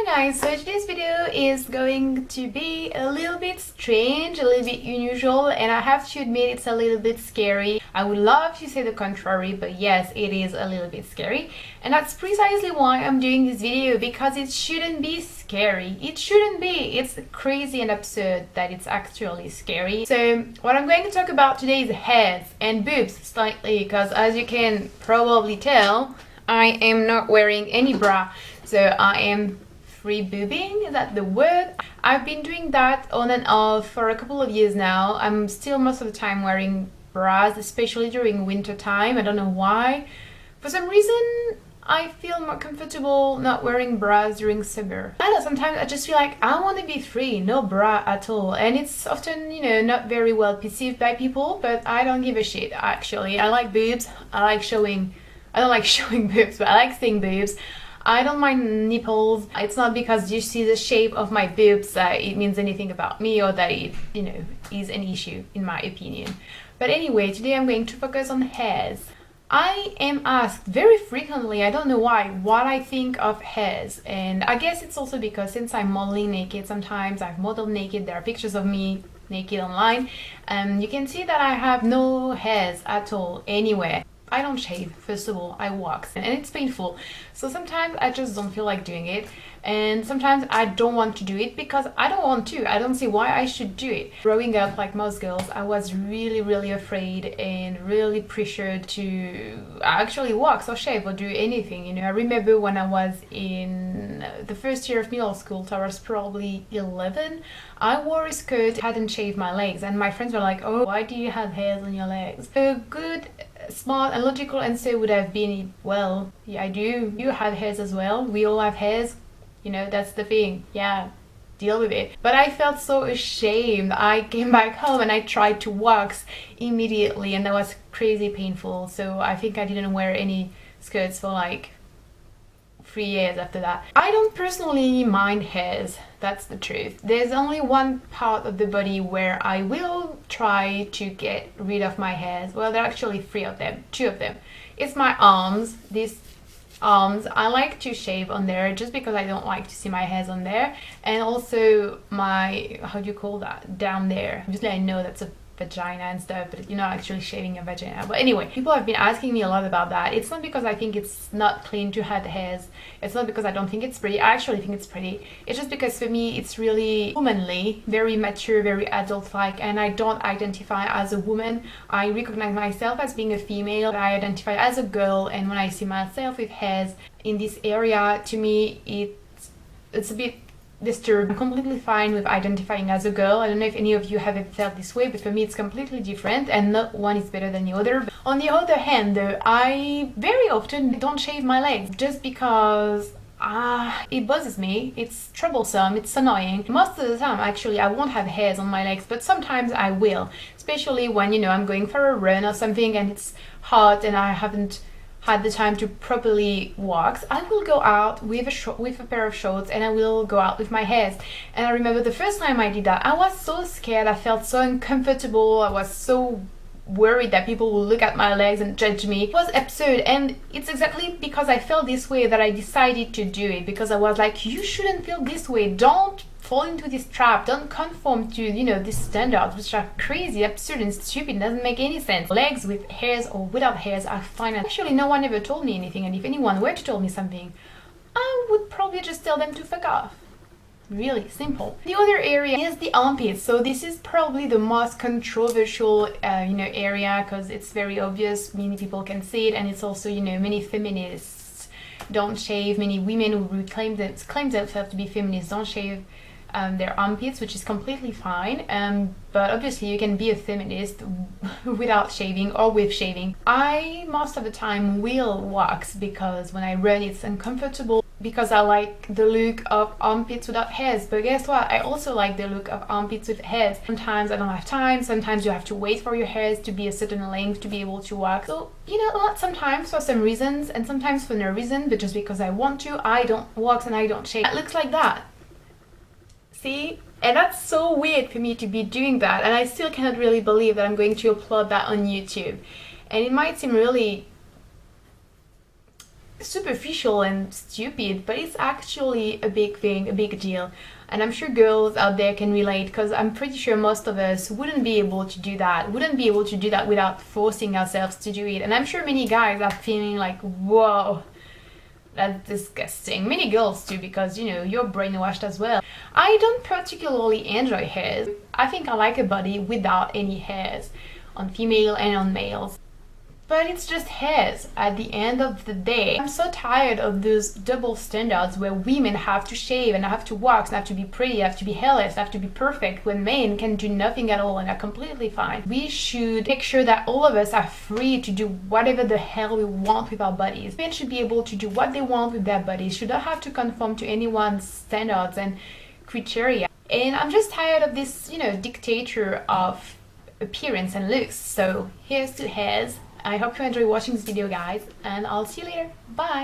Hello guys, so today's video is going to be a little bit strange, a little bit unusual, and I have to admit it's a little bit scary. I would love to say the contrary, but yes, it is a little bit scary. And that's precisely why I'm doing this video, because it shouldn't be scary. It shouldn't be. It's crazy and absurd that it's actually scary. So what I'm going to talk about today is heads and boobs slightly, because as you can probably tell, I am not wearing any bra. So I am free boobing, is that the word? I've been doing that on and off for a couple of years now. I'm still most of the time wearing bras, especially during winter time. I don't know why. For some reason, I feel more comfortable not wearing bras during summer. I don't know, sometimes I just feel like I want to be free, no bra at all. And it's often, not very well perceived by people, but I don't give a shit, actually. I like boobs. I don't like showing boobs, but I like seeing boobs. I don't mind nipples. It's not because you see the shape of my boobs that it means anything about me or that it, is an issue in my opinion. But anyway, today I'm going to focus on hairs. I am asked very frequently, I don't know why, what I think of hairs. And I guess it's also because since I'm modeling naked, sometimes I've modeled naked, there are pictures of me naked online. You can see that I have no hairs at all anywhere. I don't shave, first of all, I wax, and it's painful. So sometimes I just don't feel like doing it, and sometimes I don't want to do it because I don't want to. I don't see why I should do it. Growing up, like most girls, I was really afraid and really pressured to actually wax or shave or do anything. I remember when I was in the first year of middle school, so I was probably 11, I wore a skirt, hadn't shaved my legs, and my friends were like, oh, why do you have hairs on your legs? A good, smart and logical answer would have been, well, yeah, I do. You have hairs as well. We all have hairs. That's the thing. Yeah, deal with it. But I felt so ashamed. I came back home and I tried to wax immediately, and that was crazy painful. So I think I didn't wear any skirts for like 3 years after that. I don't personally mind hairs, that's the truth. There's only one part of the body where I will try to get rid of my hairs. Well, there are actually two of them. It's my arms. These arms, I like to shave on there just because I don't like to see my hairs on there. And also my, how do you call that, down there. Obviously I know that's a vagina and stuff, but you're not actually shaving a vagina. But anyway, people have been asking me a lot about that. It's not because I think it's not clean to have hairs. It's not because I don't think it's pretty. I actually think it's pretty. It's just because for me it's really womanly, very mature, very adult-like, and I don't identify as a woman. I recognize myself as being a female. I identify as a girl, and when I see myself with hairs in this area, to me it's a bit disturbed. I'm completely fine with identifying as a girl. I don't know if any of you have ever felt this way, but for me it's completely different, and not one is better than the other. But on the other hand, though, I very often don't shave my legs just because it buzzes me. It's troublesome, it's annoying. Most of the time, actually, I won't have hairs on my legs, but sometimes I will, especially when I'm going for a run or something and it's hot and I haven't had the time to properly wax. I will go out with a pair of shorts and I will go out with my hairs. And I remember the first time I did that, I was so scared. I felt so uncomfortable. I was so worried that people will look at my legs and judge me. It was absurd, and it's exactly because I felt this way that I decided to do it, because I was like, you shouldn't feel this way. Don't fall into this trap. Don't conform to these standards, which are crazy, absurd and stupid. It doesn't make any sense. Legs with hairs or without hairs are fine. Actually, no one ever told me anything, and if anyone were to tell me something, I would probably just tell them to fuck off. Really simple. The other area is the armpits. So this is probably the most controversial area, because it's very obvious. Many people can see it, and it's also many feminists don't shave. Many women who claim themselves to be feminists don't shave their armpits, which is completely fine. But obviously you can be a feminist without shaving or with shaving. I most of the time will wax because when I run it's uncomfortable, because I like the look of armpits without hairs. But guess what? I also like the look of armpits with hairs. Sometimes I don't have time. Sometimes you have to wait for your hairs to be a certain length to be able to wax. So not sometimes for some reasons and sometimes for no reason, but just because I want to, I don't wax and I don't shave. It looks like that. See? And that's so weird for me to be doing that, and I still cannot really believe that I'm going to upload that on YouTube. And it might seem really superficial and stupid, but it's actually a big thing, a big deal. And I'm sure girls out there can relate, because I'm pretty sure most of us wouldn't be able to do that, without forcing ourselves to do it. And I'm sure many guys are feeling like, whoa, that's disgusting. Many girls too, because you know, you're brainwashed as well. I don't particularly enjoy hairs. I think I like a body without any hairs on female and on males. But it's just hairs at the end of the day. I'm so tired of those double standards where women have to shave and have to wax and have to be pretty, have to be hairless, have to be perfect, when men can do nothing at all and are completely fine. We should make sure that all of us are free to do whatever the hell we want with our bodies. Men should be able to do what they want with their bodies, should not have to conform to anyone's standards and criteria. And I'm just tired of this, you know, dictator of appearance and looks. So here's to hairs. I hope you enjoy watching this video, guys, and I'll see you later. Bye!